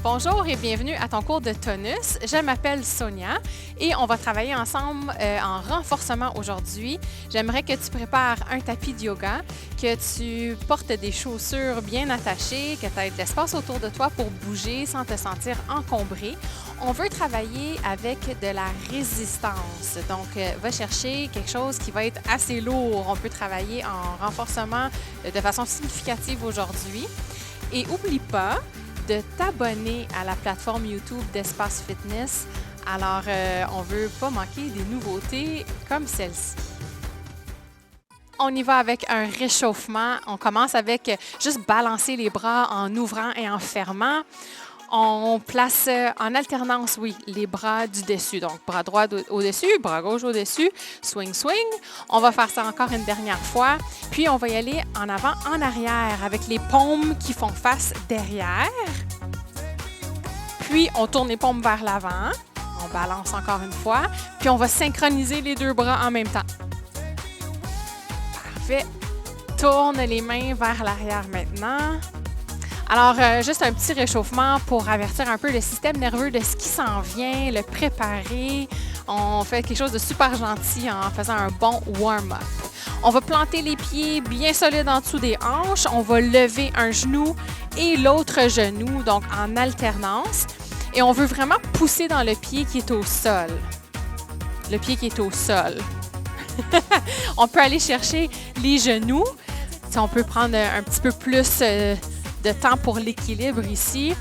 Bonjour et bienvenue à ton cours de tonus. Je m'appelle Sonia et on va travailler ensemble en renforcement aujourd'hui. J'aimerais que tu prépares un tapis de yoga, que tu portes des chaussures bien attachées, que tu aies de l'espace autour de toi pour bouger sans te sentir encombré. On veut travailler avec de la résistance. Donc, va chercher quelque chose qui va être assez lourd. On peut travailler en renforcement de façon significative aujourd'hui. Et n'oublie pas de t'abonner à la plateforme YouTube d'Espace Fitness. Alors, on ne veut pas manquer des nouveautés comme celle-ci. On y va avec un réchauffement. On commence avec juste balancer les bras en ouvrant et en fermant. On place en alternance, les bras du dessus. Donc, bras droit au-dessus, bras gauche au-dessus, swing, swing. On va faire ça encore une dernière fois. Puis, on va y aller en avant, en arrière, avec les paumes qui font face derrière. Puis, on tourne les paumes vers l'avant. On balance encore une fois. Puis, on va synchroniser les deux bras en même temps. Parfait. Tourne les mains vers l'arrière maintenant. Alors, juste un petit réchauffement pour avertir un peu le système nerveux de ce qui s'en vient, le préparer. On fait quelque chose de super gentil en faisant un bon warm-up. On va planter les pieds bien solides en dessous des hanches. On va lever un genou et l'autre genou, donc en alternance. Et on veut vraiment pousser dans le pied qui est au sol. Le pied qui est au sol. On peut aller chercher les genoux. On peut prendre un petit peu plus de temps pour l'équilibre ici.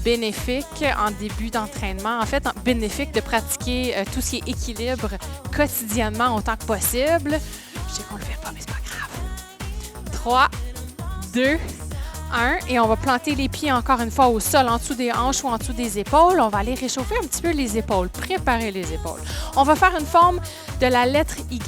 Bénéfique en début d'entraînement. En fait, bénéfique de pratiquer tout ce qui est équilibre quotidiennement autant que possible. Je sais qu'on le fait pas, mais c'est pas grave. 3, 2, 1. Et on va planter les pieds encore une fois au sol, en dessous des hanches ou en dessous des épaules. On va aller réchauffer un petit peu les épaules, préparer les épaules. On va faire une forme de la lettre Y.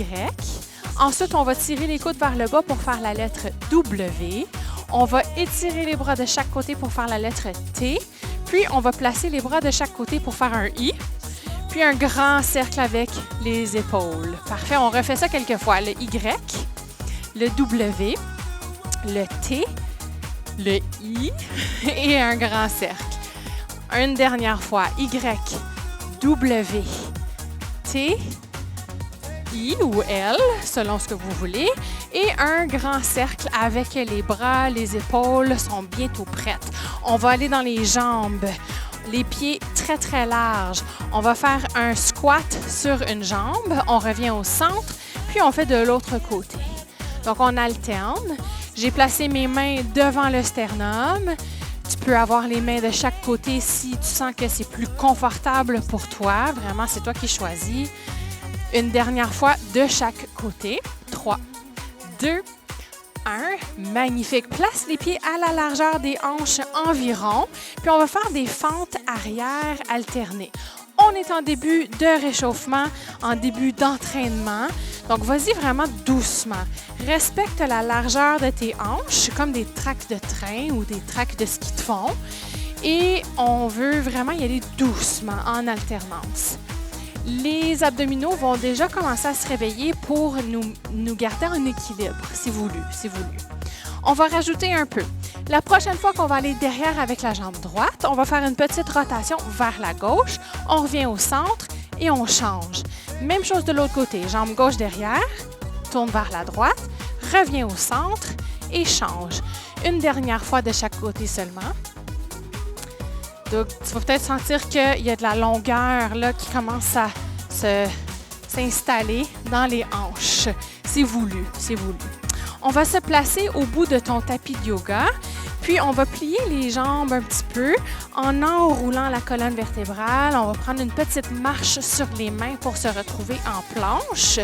Ensuite, on va tirer les coudes vers le bas pour faire la lettre W. On va étirer les bras de chaque côté pour faire la lettre T. Puis, on va placer les bras de chaque côté pour faire un I. Puis, un grand cercle avec les épaules. Parfait, on refait ça quelques fois. Le Y, le W, le T, le I et un grand cercle. Une dernière fois. Y, W, T, I ou L, selon ce que vous voulez, et un grand cercle avec les bras, les épaules sont bientôt prêtes. On va aller dans les jambes, les pieds très, très larges. On va faire un squat sur une jambe, on revient au centre, puis on fait de l'autre côté. Donc, on alterne. J'ai placé mes mains devant le sternum. Tu peux avoir les mains de chaque côté si tu sens que c'est plus confortable pour toi. Vraiment, c'est toi qui choisis. Une dernière fois de chaque côté. 3, 2, 1. Magnifique. Place les pieds à la largeur des hanches environ. Puis on va faire des fentes arrière alternées. On est en début de réchauffement, en début d'entraînement. Donc, vas-y vraiment doucement. Respecte la largeur de tes hanches, comme des tracks de train ou des tracks de ski de fond. Et on veut vraiment y aller doucement, en alternance. Les abdominaux vont déjà commencer à se réveiller pour nous garder en équilibre, si voulu. On va rajouter un peu. La prochaine fois qu'on va aller derrière avec la jambe droite, on va faire une petite rotation vers la gauche. On revient au centre et on change. Même chose de l'autre côté. Jambe gauche derrière, tourne vers la droite, revient au centre et change. Une dernière fois de chaque côté seulement. Donc, tu vas peut-être sentir qu'il y a de la longueur là, qui commence à s'installer dans les hanches. C'est voulu, c'est voulu. On va se placer au bout de ton tapis de yoga, puis on va plier les jambes un petit peu en enroulant la colonne vertébrale. On va prendre une petite marche sur les mains pour se retrouver en planche.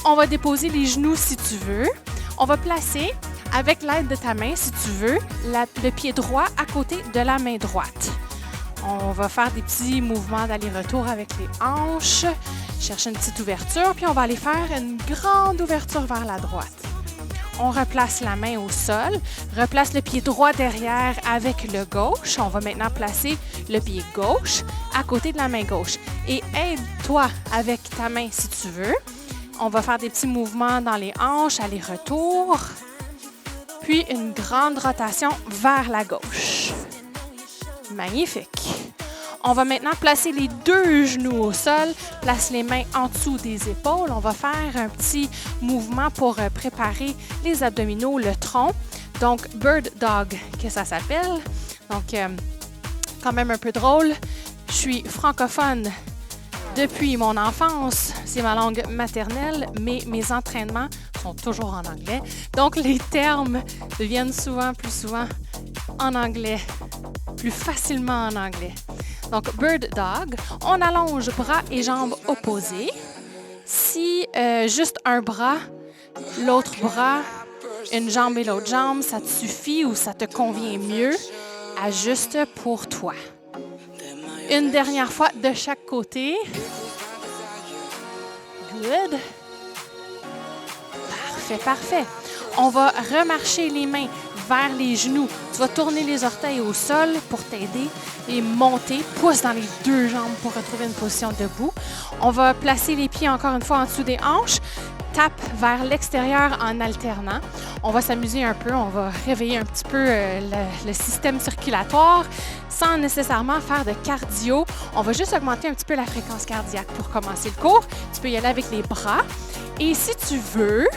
On va déposer les genoux si tu veux. On va placer, avec l'aide de ta main, si tu veux, le pied droit à côté de la main droite. On va faire des petits mouvements d'aller-retour avec les hanches, chercher une petite ouverture, puis on va aller faire une grande ouverture vers la droite. On replace la main au sol, replace le pied droit derrière avec le gauche. On va maintenant placer le pied gauche à côté de la main gauche. Et aide-toi avec ta main si tu veux. On va faire des petits mouvements dans les hanches, aller-retour. Puis une grande rotation vers la gauche. Magnifique. On va maintenant placer les 2 genoux au sol, place les mains en dessous des épaules. On va faire un petit mouvement pour préparer les abdominaux, le tronc. Donc, Bird Dog, que ça s'appelle. Donc, quand même un peu drôle. Je suis francophone depuis mon enfance. C'est ma langue maternelle, mais mes entraînements sont toujours en anglais. Donc, les termes deviennent plus souvent en anglais, plus facilement en anglais. Donc, Bird Dog, on allonge bras et jambes opposés. Si juste un bras, l'autre bras, une jambe et l'autre jambe, ça te suffit ou ça te convient mieux, ajuste pour toi. Une dernière fois de chaque côté. Good. Parfait, parfait. On va remarcher les mains vers les genoux. Tu vas tourner les orteils au sol pour t'aider et monter. Pousse dans les 2 jambes pour retrouver une position debout. On va placer les pieds encore une fois en dessous des hanches. Tape vers l'extérieur en alternant. On va s'amuser un peu. On va réveiller un petit peu le système circulatoire sans nécessairement faire de cardio. On va juste augmenter un petit peu la fréquence cardiaque pour commencer le cours. Tu peux y aller avec les bras. Et si tu veux,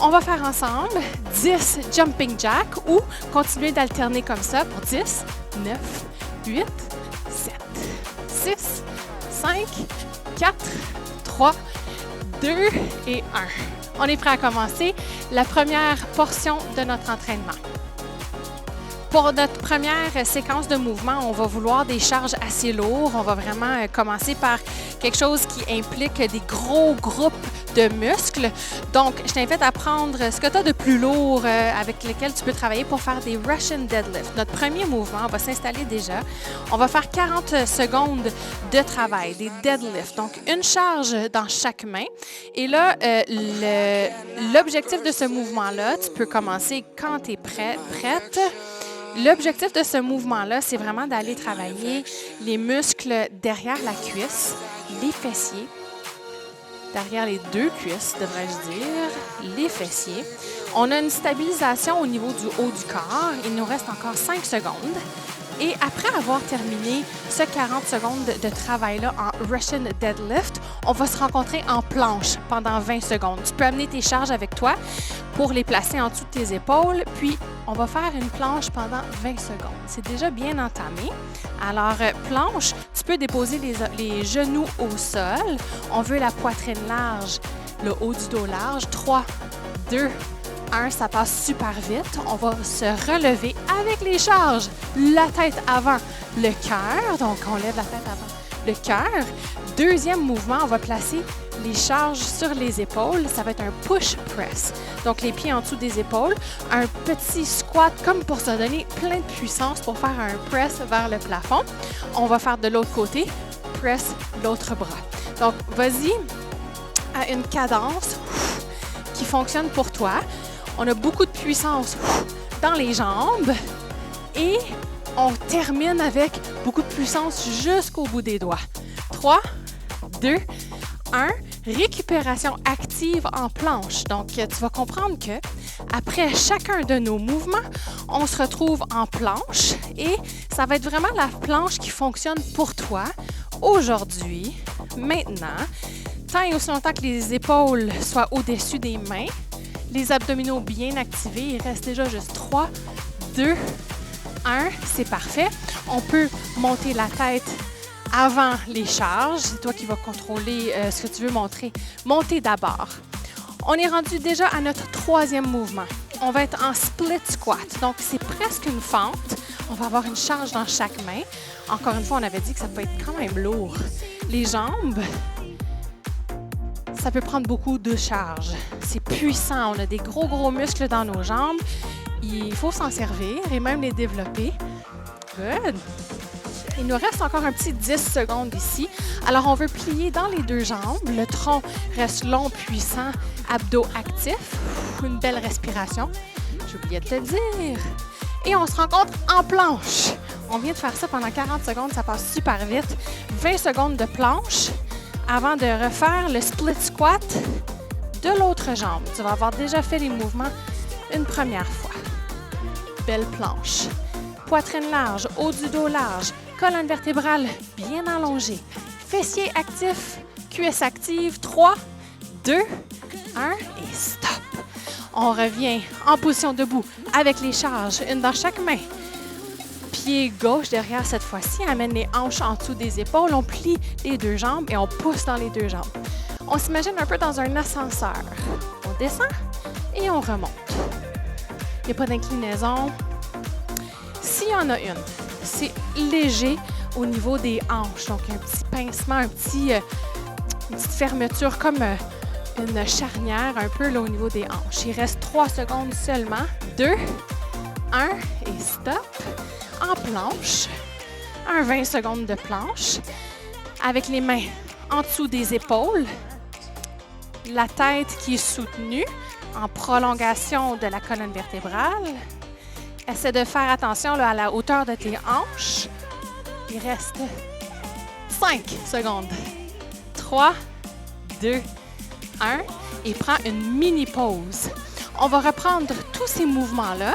on va faire ensemble 10 jumping jacks ou continuer d'alterner comme ça pour 10, 9, 8, 7, 6, 5, 4, 3, 2 et 1. On est prêt à commencer la première portion de notre entraînement. Pour notre première séquence de mouvement, on va vouloir des charges assez lourdes. On va vraiment commencer par quelque chose qui implique des gros groupes de muscles. Donc, je t'invite à prendre ce que tu as de plus lourd avec lequel tu peux travailler pour faire des Russian deadlifts. Notre premier mouvement, on va s'installer déjà. On va faire 40 secondes de travail, des deadlifts. Donc, une charge dans chaque main. Et là, l'objectif de ce mouvement-là, tu peux commencer quand tu es prête. L'objectif de ce mouvement-là, c'est vraiment d'aller travailler les muscles derrière la cuisse, les fessiers, derrière les 2 cuisses, devrais-je dire, les fessiers. On a une stabilisation au niveau du haut du corps. Il nous reste encore 5 secondes. Et après avoir terminé ce 40 secondes de travail-là en Russian deadlift, on va se rencontrer en planche pendant 20 secondes. Tu peux amener tes charges avec toi pour les placer en dessous de tes épaules, puis on va faire une planche pendant 20 secondes. C'est déjà bien entamé. Alors, planche, tu peux déposer les genoux au sol. On veut la poitrine large, le haut du dos large. 3, 2, 1, ça passe super vite. On va se relever avec les charges. La tête avant le cœur. Donc, on lève la tête avant le cœur. Deuxième mouvement, on va placer les charges sur les épaules. Ça va être un push press. Donc, les pieds en dessous des épaules. Un petit squat comme pour se donner plein de puissance pour faire un press vers le plafond. On va faire de l'autre côté. Press l'autre bras. Donc, vas-y à une cadence qui fonctionne pour toi. On a beaucoup de puissance dans les jambes et on termine avec beaucoup de puissance jusqu'au bout des doigts. 3, 2, 1. Récupération active en planche. Donc, tu vas comprendre que après chacun de nos mouvements, on se retrouve en planche et ça va être vraiment la planche qui fonctionne pour toi aujourd'hui, maintenant, tant et aussi longtemps que les épaules soient au-dessus des mains. Les abdominaux bien activés. Il reste déjà juste 3, 2, 1. C'est parfait. On peut monter la tête avant les charges. C'est toi qui vas contrôler ce que tu veux montrer. Monter d'abord. On est rendu déjà à notre 3e mouvement. On va être en split squat. Donc, c'est presque une fente. On va avoir une charge dans chaque main. Encore une fois, on avait dit que ça peut être quand même lourd. Les jambes, ça peut prendre beaucoup de charge. C'est puissant. On a des gros muscles dans nos jambes. Il faut s'en servir et même les développer. Good. Il nous reste encore un petit 10 secondes ici. Alors, on veut plier dans les 2 jambes. Le tronc reste long, puissant, abdos actifs. Une belle respiration. J'ai oublié de te le dire. Et on se rencontre en planche. On vient de faire ça pendant 40 secondes. Ça passe super vite. 20 secondes de planche avant de refaire le split squat de l'autre jambe. Tu vas avoir déjà fait les mouvements une première fois. Belle planche. Poitrine large, haut du dos large, colonne vertébrale bien allongée. Fessiers actifs, cuisses actives. 3, 2, 1 et stop. On revient en position debout avec les charges, une dans chaque main. Pied gauche derrière cette fois-ci, amène les hanches en dessous des épaules, on plie les deux jambes et on pousse dans les deux jambes. On s'imagine un peu dans un ascenseur. On descend et on remonte. Il n'y a pas d'inclinaison. S'il y en a une, c'est léger au niveau des hanches. Donc, un petit pincement, une petite fermeture comme une charnière un peu là, au niveau des hanches. Il reste 3 secondes seulement. 2, 1 et stop. En planche. Un 20 secondes de planche. Avec les mains en dessous des épaules. La tête qui est soutenue en prolongation de la colonne vertébrale. Essaie de faire attention là, à la hauteur de tes hanches. Il reste 5 secondes. 3, 2, 1 et prends une mini pause. On va reprendre tous ces mouvements-là.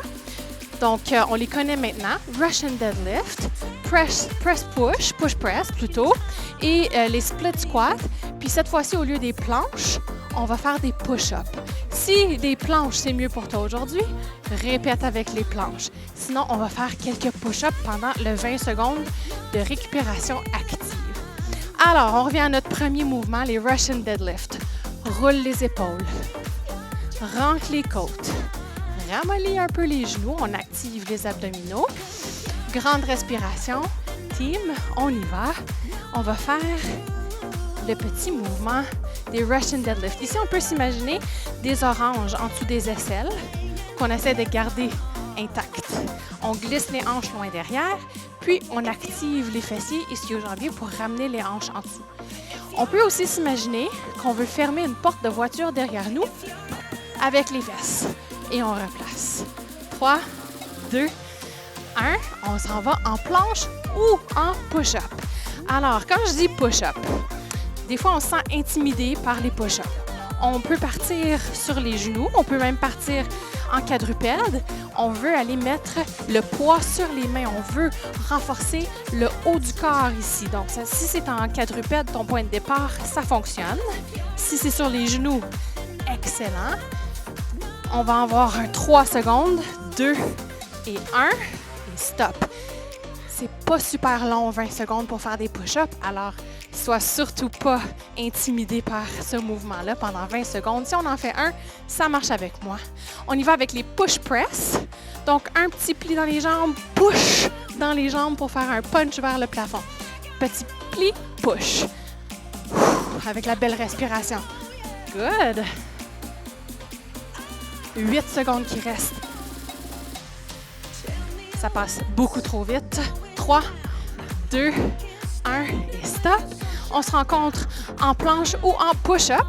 Donc, on les connaît maintenant. Russian deadlift, press push, push press plutôt, et les split squats. Puis cette fois-ci, au lieu des planches, on va faire des push-ups. Si les planches, c'est mieux pour toi aujourd'hui, répète avec les planches. Sinon, on va faire quelques push-ups pendant le 20 secondes de récupération active. Alors, on revient à notre premier mouvement, les Russian deadlift. Roule les épaules. Rentre les côtes. Ramollis un peu les genoux. On active les abdominaux. Grande respiration. Team, on y va. On va faire le petit mouvement des Russian deadlift. Ici, on peut s'imaginer des oranges en dessous des aisselles qu'on essaie de garder intactes. On glisse les hanches loin derrière, puis on active les fessiers ischio-jambiers pour ramener les hanches en dessous. On peut aussi s'imaginer qu'on veut fermer une porte de voiture derrière nous avec les fesses. Et on replace. 3, 2, 1. On s'en va en planche ou en push-up. Alors, quand je dis push-up, des fois, on se sent intimidé par les push-ups. On peut partir sur les genoux, on peut même partir en quadrupède. On veut aller mettre le poids sur les mains. On veut renforcer le haut du corps ici. Donc, si c'est en quadrupède, ton point de départ, ça fonctionne. Si c'est sur les genoux, excellent. On va avoir un 3 secondes, 2 et 1 et stop. C'est pas super long, 20 secondes pour faire des push-ups, alors sois surtout pas intimidé par ce mouvement-là pendant 20 secondes. Si on en fait un, ça marche avec moi. On y va avec les push press. Donc, un petit pli dans les jambes, push dans les jambes pour faire un punch vers le plafond. Petit pli, push. Avec la belle respiration. Good. 8 secondes qui restent. Ça passe beaucoup trop vite. 3, 2, 1 et stop. On se rencontre en planche ou en push-up.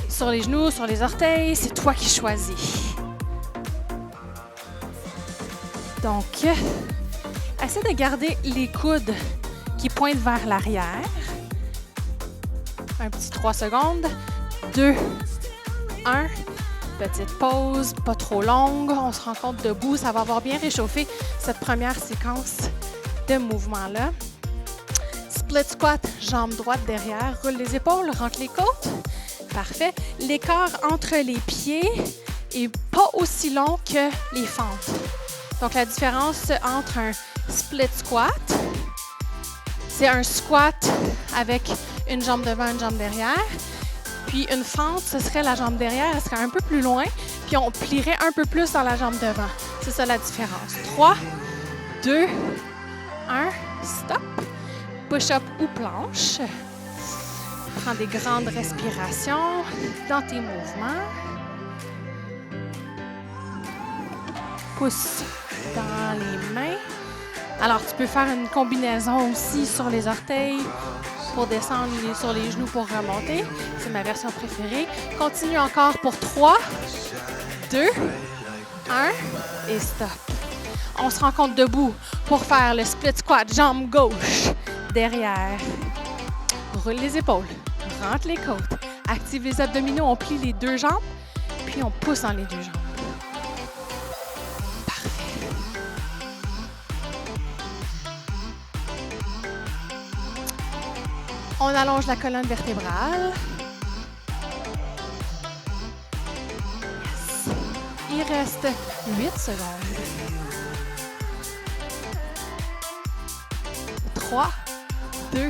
Sur les genoux, sur les orteils, c'est toi qui choisis. Donc, essaie de garder les coudes qui pointent vers l'arrière. Un petit 3 secondes. 2, 1. Petite pause, pas trop longue. On se rencontre debout. Ça va avoir bien réchauffé cette première séquence de mouvements-là. Split squat, jambe droite derrière. Roule les épaules, rentre les côtes. Parfait. L'écart entre les pieds est pas aussi long que les fentes. Donc, la différence entre un split squat, c'est un squat avec une jambe devant, une jambe derrière. Puis une fente, ce serait la jambe derrière, elle serait un peu plus loin, puis on plierait un peu plus dans la jambe devant. C'est ça la différence. 3, 2, 1, stop. Push-up ou planche. Prends des grandes respirations dans tes mouvements. Pousse dans les mains. Alors, tu peux faire une combinaison aussi sur les orteils pour descendre sur les genoux pour remonter. C'est ma version préférée. Continue encore pour 3, 2, 1 et stop. On se rencontre debout pour faire le split squat, jambe gauche derrière. Roule les épaules, rentre les côtes, active les abdominaux, on plie les deux jambes, puis on pousse dans les deux jambes. Parfait. On allonge la colonne vertébrale. Yes. Il reste 8 secondes. 3, 2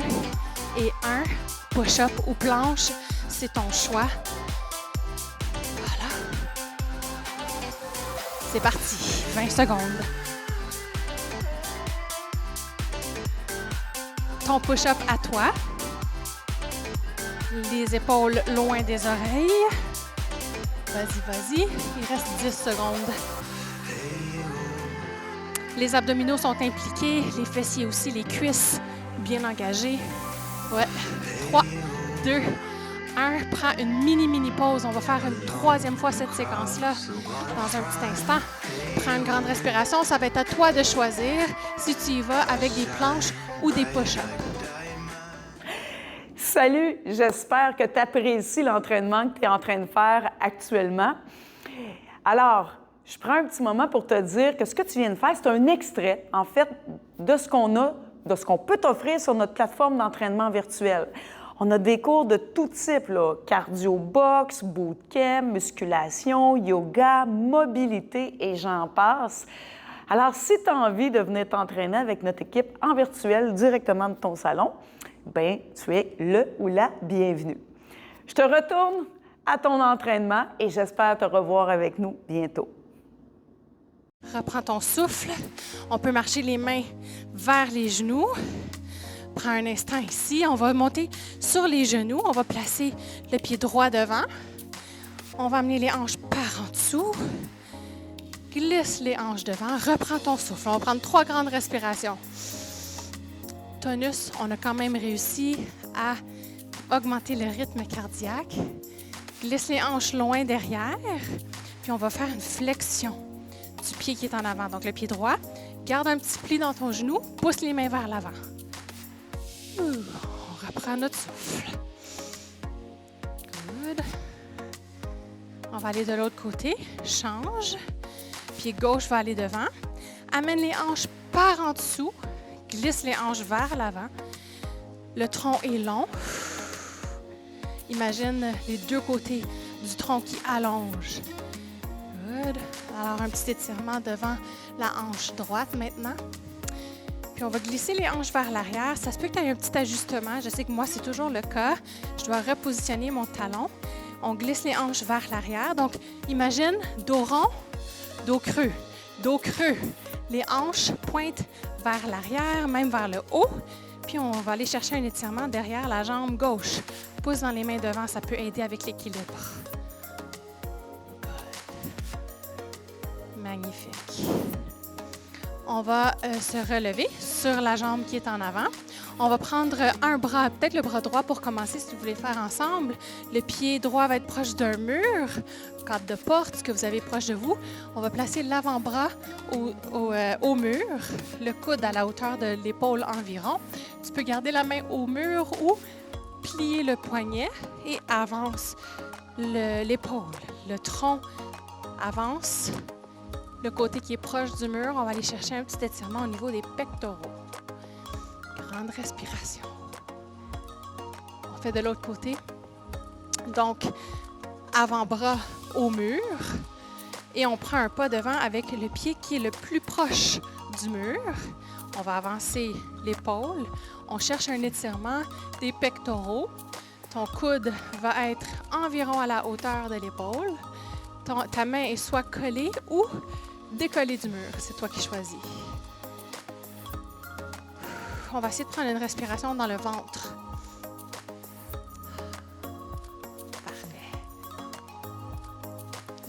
et 1. Push-up ou planche, c'est ton choix. Voilà. C'est parti. 20 secondes. Ton push-up à toi. Les épaules loin des oreilles. Vas-y, vas-y. Il reste 10 secondes. Les abdominaux sont impliqués, les fessiers aussi, les cuisses bien engagées. Ouais. 3, 2, 1. Prends une mini pause. On va faire une troisième fois cette séquence-là dans un petit instant. Prends une grande respiration. Ça va être à toi de choisir si tu y vas avec des planches ou des push-ups. Salut, j'espère que tu apprécies l'entraînement que tu es en train de faire actuellement. Alors, je prends un petit moment pour te dire que ce que tu viens de faire, c'est un extrait, en fait, de ce qu'on a, de ce qu'on peut t'offrir sur notre plateforme d'entraînement virtuel. On a des cours de tout type, là, cardio box, bootcamp, musculation, yoga, mobilité et j'en passe. Alors, si tu as envie de venir t'entraîner avec notre équipe en virtuel directement de ton salon, bien, tu es le ou la bienvenue. Je te retourne à ton entraînement et j'espère te revoir avec nous bientôt. Reprends ton souffle. On peut marcher les mains vers les genoux. Prends un instant ici. On va monter sur les genoux. On va placer le pied droit devant. On va amener les hanches par en dessous. Glisse les hanches devant. Reprends ton souffle. On va prendre 3 grandes respirations. Tonus, on a quand même réussi à augmenter le rythme cardiaque. Glisse les hanches loin derrière. Puis on va faire une flexion du pied qui est en avant. Donc, le pied droit. Garde un petit pli dans ton genou. Pousse les mains vers l'avant. On reprend notre souffle. Good. On va aller de l'autre côté. Change. Pied gauche va aller devant. Amène les hanches par en dessous. Glisse les hanches vers l'avant. Le tronc est long. Imagine les deux côtés du tronc qui allongent. Good. Alors, un petit étirement devant la hanche droite maintenant. Puis, on va glisser les hanches vers l'arrière. Ça se peut que tu aies un petit ajustement. Je sais que moi, c'est toujours le cas. Je dois repositionner mon talon. On glisse les hanches vers l'arrière. Donc, imagine dos rond, dos creux, dos creux. Les hanches pointent vers l'arrière, même vers le haut. Puis, on va aller chercher un étirement derrière la jambe gauche. Pouce dans les mains devant, ça peut aider avec l'équilibre. Magnifique. On va se relever sur la jambe qui est en avant. On va prendre un bras, peut-être le bras droit pour commencer si vous voulez faire ensemble. Le pied droit va être proche d'un mur, cadre de porte, ce que vous avez proche de vous. On va placer l'avant-bras au mur, le coude à la hauteur de l'épaule environ. Tu peux garder la main au mur ou plier le poignet et avance l'épaule. Le tronc avance. Le côté qui est proche du mur, on va aller chercher un petit étirement au niveau des pectoraux. Grande respiration. On fait de l'autre côté. Donc, avant-bras au mur. Et on prend un pas devant avec le pied qui est le plus proche du mur. On va avancer l'épaule. On cherche un étirement des pectoraux. Ton coude va être environ à la hauteur de l'épaule. Ta main est soit collée ou décollée du mur. C'est toi qui choisis. On va essayer de prendre une respiration dans le ventre. Parfait.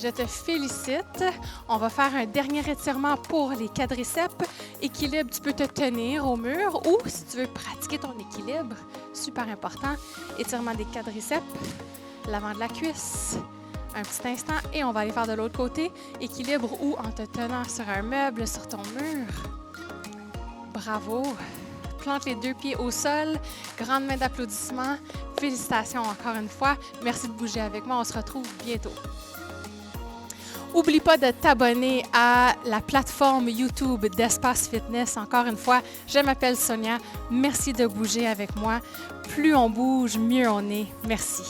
Je te félicite. On va faire un dernier étirement pour les quadriceps. Équilibre, tu peux te tenir au mur ou si tu veux pratiquer ton équilibre, super important, étirement des quadriceps, l'avant de la cuisse. Un petit instant et on va aller faire de l'autre côté. Équilibre ou en te tenant sur un meuble, sur ton mur. Bravo. Plante les 2 pieds au sol. Grande main d'applaudissement. Félicitations encore une fois. Merci de bouger avec moi. On se retrouve bientôt. Oublie pas de t'abonner à la plateforme YouTube d'Espace Fitness. Encore une fois, je m'appelle Sonia. Merci de bouger avec moi. Plus on bouge, mieux on est. Merci.